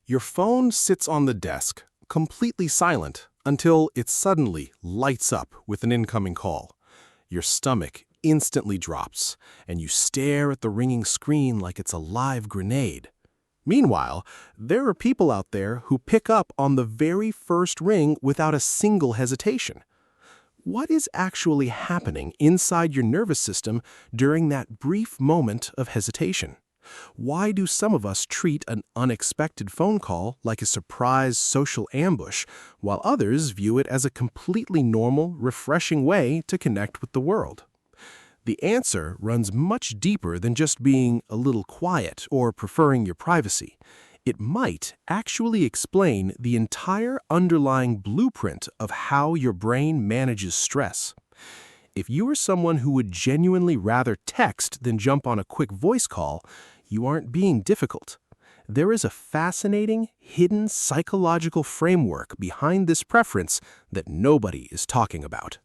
Your phone sits on the desk, completely silent, until it suddenly lights up with an incoming call. Your stomach instantly drops, and you stare at the ringing screen like it's a live grenade. Meanwhile, there are people out there who pick up on the very first ring without a single hesitation. What is actually happening inside your nervous system during that brief moment of hesitation? Why do some of us treat an unexpected phone call like a surprise social ambush, while others view it as a completely normal, refreshing way to connect with the world? The answer runs much deeper than just being a little quiet or preferring your privacy. It might actually explain the entire underlying blueprint of how your brain manages stress. If you are someone who would genuinely rather text than jump on a quick voice call, you aren't being difficult. There is a fascinating, hidden psychological framework behind this preference that nobody is talking about.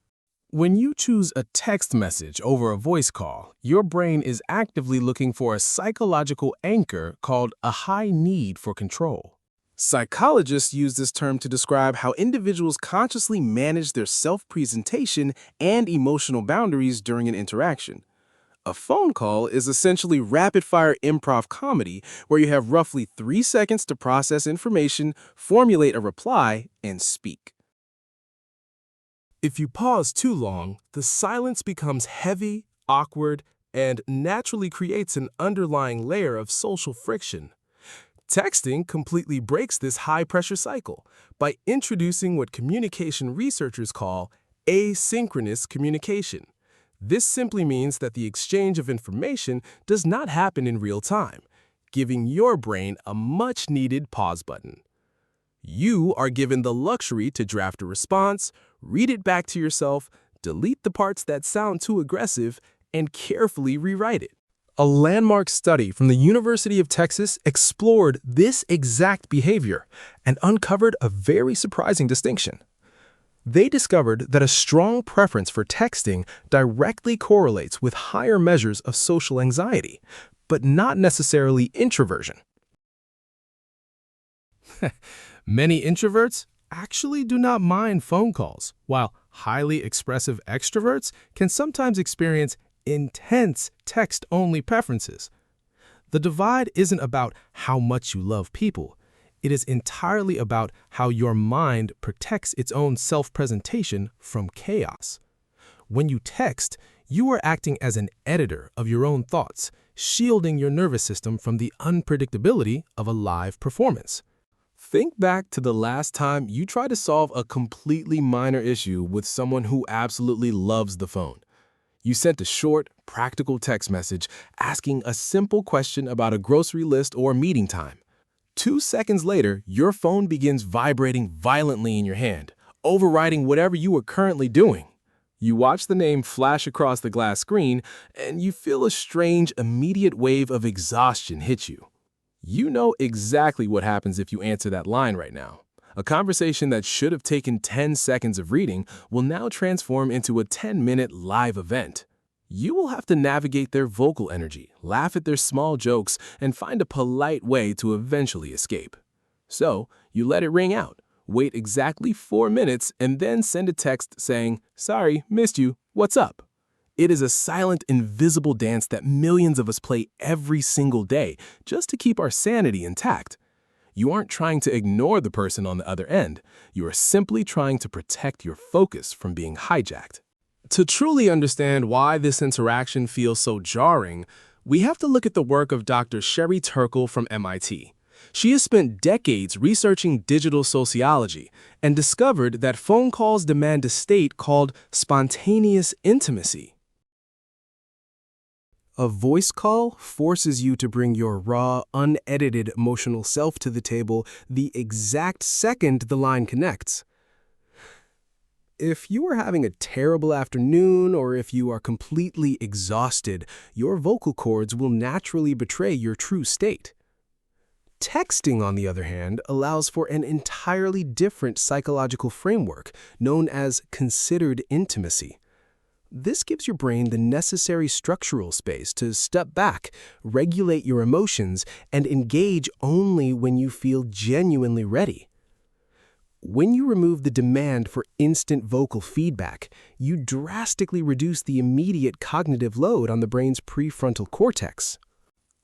When you choose a text message over a voice call, your brain is actively looking for a psychological anchor called a high need for control. Psychologists use this term to describe how individuals consciously manage their self-presentation and emotional boundaries during an interaction. A phone call is essentially rapid-fire improv comedy where you have roughly 3 seconds to process information, formulate a reply, and speak. If you pause too long, the silence becomes heavy, awkward, and naturally creates an underlying layer of social friction. Texting completely breaks this high-pressure cycle by introducing what communication researchers call asynchronous communication. This simply means that the exchange of information does not happen in real time, giving your brain a much-needed pause button. You are given the luxury to draft a response, read it back to yourself, delete the parts that sound too aggressive, and carefully rewrite it. A landmark study from the University of Texas explored this exact behavior and uncovered a very surprising distinction. They discovered that a strong preference for texting directly correlates with higher measures of social anxiety, but not necessarily introversion. Many introverts actually do not mind phone calls, while highly expressive extroverts can sometimes experience intense text-only preferences. The divide isn't about how much you love people. It is entirely about how your mind protects its own self-presentation from chaos. When you text, you are acting as an editor of your own thoughts, shielding your nervous system from the unpredictability of a live performance. Think back to the last time you tried to solve a completely minor issue with someone who absolutely loves the phone. You sent a short, practical text message asking a simple question about a grocery list or meeting time. 2 seconds later, your phone begins vibrating violently in your hand, overriding whatever you were currently doing. You watch the name flash across the glass screen, and you feel a strange, immediate wave of exhaustion hit you. You know exactly what happens if you answer that line right now. A conversation that should have taken 10 seconds of reading will now transform into a 10-minute live event. You will have to navigate their vocal energy, laugh at their small jokes, and find a polite way to eventually escape. So, you let it ring out, wait exactly 4 minutes, and then send a text saying, "Sorry, missed you, what's up?" It is a silent, invisible dance that millions of us play every single day just to keep our sanity intact. You aren't trying to ignore the person on the other end. You are simply trying to protect your focus from being hijacked. To truly understand why this interaction feels so jarring, we have to look at the work of Dr. Sherry Turkle from MIT. She has spent decades researching digital sociology and discovered that phone calls demand a state called spontaneous intimacy. A voice call forces you to bring your raw, unedited emotional self to the table the exact second the line connects. If you are having a terrible afternoon or if you are completely exhausted, your vocal cords will naturally betray your true state. Texting, on the other hand, allows for an entirely different psychological framework known as considered intimacy. This gives your brain the necessary structural space to step back, regulate your emotions, and engage only when you feel genuinely ready. When you remove the demand for instant vocal feedback, you drastically reduce the immediate cognitive load on the brain's prefrontal cortex.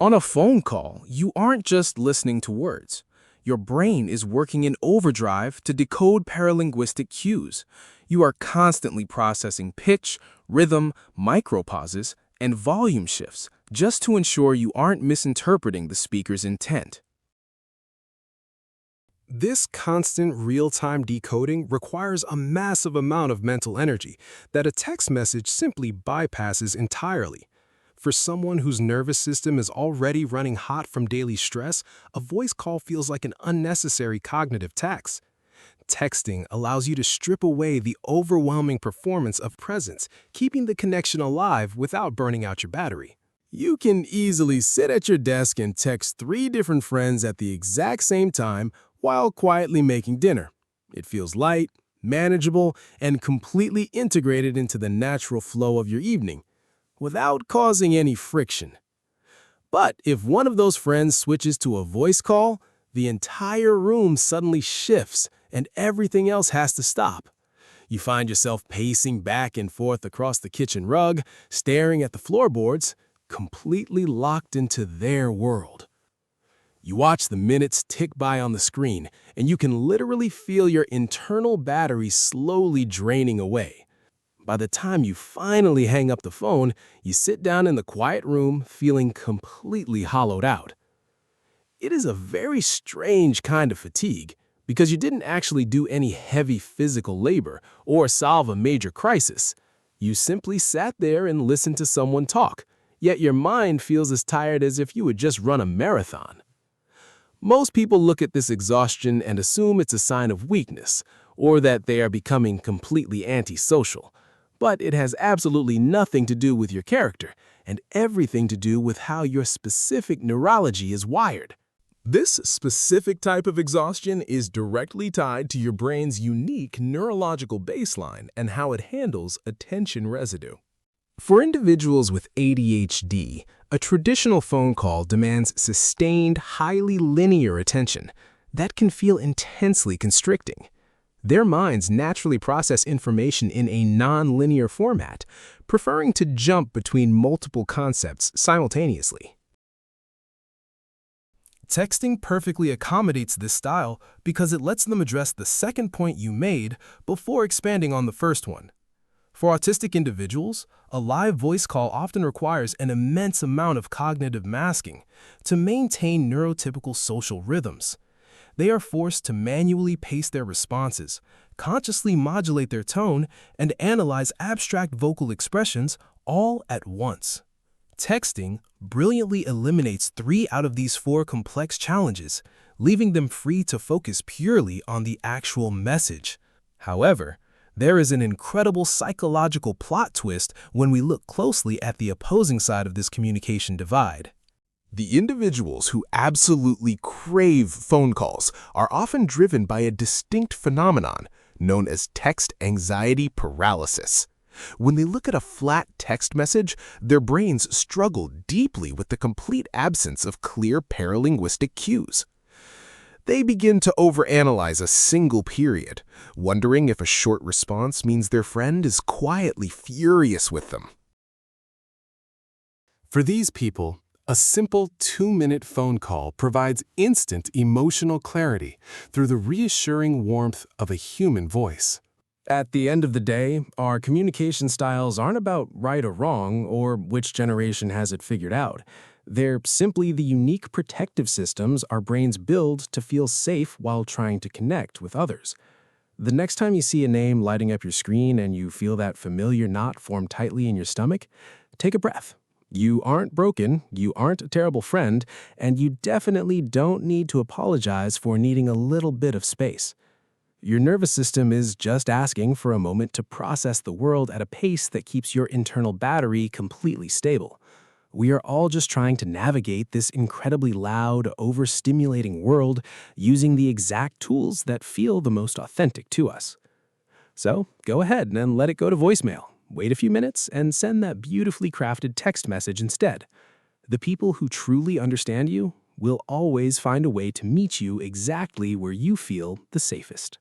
On a phone call, you aren't just listening to words. Your brain is working in overdrive to decode paralinguistic cues. You are constantly processing pitch, rhythm, micropauses, and volume shifts just to ensure you aren't misinterpreting the speaker's intent. This constant real-time decoding requires a massive amount of mental energy that a text message simply bypasses entirely. For someone whose nervous system is already running hot from daily stress, a voice call feels like an unnecessary cognitive tax. Texting allows you to strip away the overwhelming performance of presence, keeping the connection alive without burning out your battery. You can easily sit at your desk and text 3 different friends at the exact same time while quietly making dinner. It feels light, manageable, and completely integrated into the natural flow of your evening, without causing any friction. But if one of those friends switches to a voice call, the entire room suddenly shifts and everything else has to stop. You find yourself pacing back and forth across the kitchen rug, staring at the floorboards, completely locked into their world. You watch the minutes tick by on the screen, and you can literally feel your internal battery slowly draining away. By the time you finally hang up the phone, you sit down in the quiet room feeling completely hollowed out. It is a very strange kind of fatigue because you didn't actually do any heavy physical labor or solve a major crisis. You simply sat there and listened to someone talk, yet your mind feels as tired as if you had just run a marathon. Most people look at this exhaustion and assume it's a sign of weakness or that they are becoming completely antisocial. But it has absolutely nothing to do with your character and everything to do with how your specific neurology is wired. This specific type of exhaustion is directly tied to your brain's unique neurological baseline and how it handles attention residue. For individuals with ADHD, a traditional phone call demands sustained, highly linear attention. That can feel intensely constricting. Their minds naturally process information in a non-linear format, preferring to jump between multiple concepts simultaneously. Texting perfectly accommodates this style because it lets them address the second point you made before expanding on the first one. For autistic individuals, a live voice call often requires an immense amount of cognitive masking to maintain neurotypical social rhythms. They are forced to manually pace their responses, consciously modulate their tone, and analyze abstract vocal expressions all at once. Texting brilliantly eliminates 3 out of these 4 complex challenges, leaving them free to focus purely on the actual message. However, there is an incredible psychological plot twist when we look closely at the opposing side of this communication divide. The individuals who absolutely crave phone calls are often driven by a distinct phenomenon known as text anxiety paralysis. When they look at a flat text message, their brains struggle deeply with the complete absence of clear paralinguistic cues. They begin to overanalyze a single period, wondering if a short response means their friend is quietly furious with them. For these people, a simple 2-minute phone call provides instant emotional clarity through the reassuring warmth of a human voice. At the end of the day, our communication styles aren't about right or wrong or which generation has it figured out. They're simply the unique protective systems our brains build to feel safe while trying to connect with others. The next time you see a name lighting up your screen and you feel that familiar knot form tightly in your stomach, take a breath. You aren't broken, you aren't a terrible friend, and you definitely don't need to apologize for needing a little bit of space. Your nervous system is just asking for a moment to process the world at a pace that keeps your internal battery completely stable. We are all just trying to navigate this incredibly loud, overstimulating world using the exact tools that feel the most authentic to us. So, go ahead and let it go to voicemail. wait a few minutes and send that beautifully crafted text message instead. The people who truly understand you will always find a way to meet you exactly where you feel the safest.